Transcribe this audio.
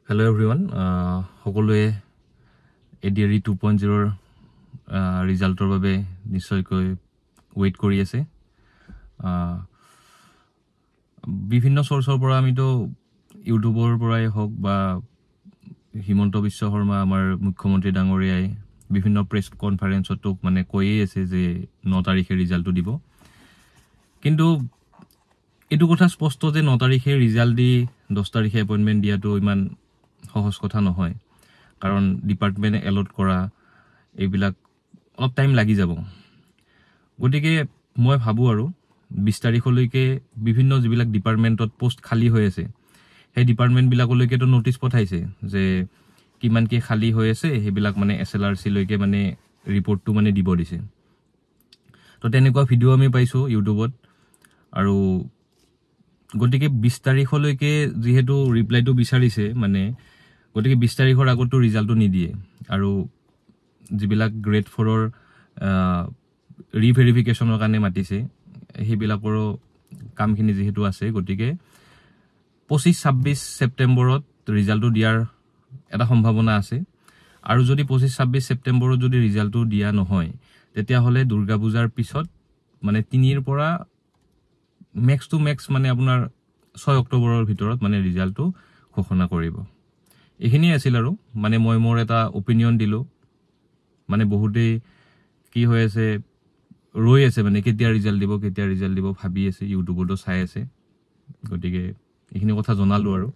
Hello everyone. সকলোৱে ADRE 2.0 ৰিজাল্টৰ বাবে নিশ্চয়কৈ ওয়েট কৰি আছে। বিভিন্ন সোৰ্সৰ পৰা আমিতো ইউটিউবৰ পৰাই হওক বা হিমন্ত বিশ্ব শৰ্মা আমাৰ মুখ্যমন্ত্ৰী ডাঙৰীয়াই বিভিন্ন প্ৰেছ কনফাৰেন্সত মানে কৈয়ে আছে যে 9 তাৰিখে ৰিজাল্টটো দিব। কিন্তু এটো কথা স্পষ্ট যে 9 তাৰিখে ৰিজাল্ট দি 10 তাৰিখে এপইন্টমেন্ট দিয়াটো ইমান সহজ কথা নহয়, কাৰণ ডিপাৰ্টমেন্টে এলট কৰা এইবিলাক অলপ টাইম লাগি যাব। গতিকে মই ভাবো আৰু 20 তাৰিখলৈকে বিভিন্ন যিবিলাক ডিপাৰ্টমেন্টত পোষ্ট খালি হৈ আছে সেই ডিপাৰ্টমেন্ট বিলাকলৈকে তো নোটিস পঠাইছে যে কিমান কি খালি হৈ আছে, সেইবিলাক মানে SLRC লৈকে মানে ৰিপৰ্টটো মানে দিব দিছে। তো তেনেকুৱা ভিডিও আমি পাইছো ইউটিউবত। আৰু গতিকে 20 তাৰিখলৈকে যেহেতু ৰিপ্লাইটো বিচাৰিছে মানে গতিকে 20 তাৰিখৰ আগতো ৰিজাল্টটো নিদিয়ে। আৰু যিবিলাক গ্ৰেড 4 ৰ ৰিভেৰিফিকেশনৰ কাৰণে মাতিছে সেইবিলাকৰ কামখিনি যেহেতু আছে, গতিকে 25-26 সেপ্টেম্বৰত ৰিজাল্টটো দিয়াৰ এটা সম্ভাৱনা আছে। আৰু যদি 25-26 সেপ্টেম্বৰত যদি ৰিজাল্টটো দিয়া নহয় তেতিয়া হলে দুৰ্গা পূজাৰ পিছত মানে 3 ৰ পৰা মেক্স টু মেক্স মানে আপোনাৰ 6 অক্টোবৰৰ ভিতৰত মানে ৰিজাল্টটো ঘোষণা কৰিব। এখিনি আছিল আৰু মানে মই মোৰ এটা অপিনিয়ন দিলো। মানে বহুতে কি হৈ আছে ৰৈ আছে মানে কেতিয়া ৰিজাল্ট দিব ভাবি আছে, ইউটিউবতো চাই আছে। গতিকে এখিনি কথা জনালো আৰু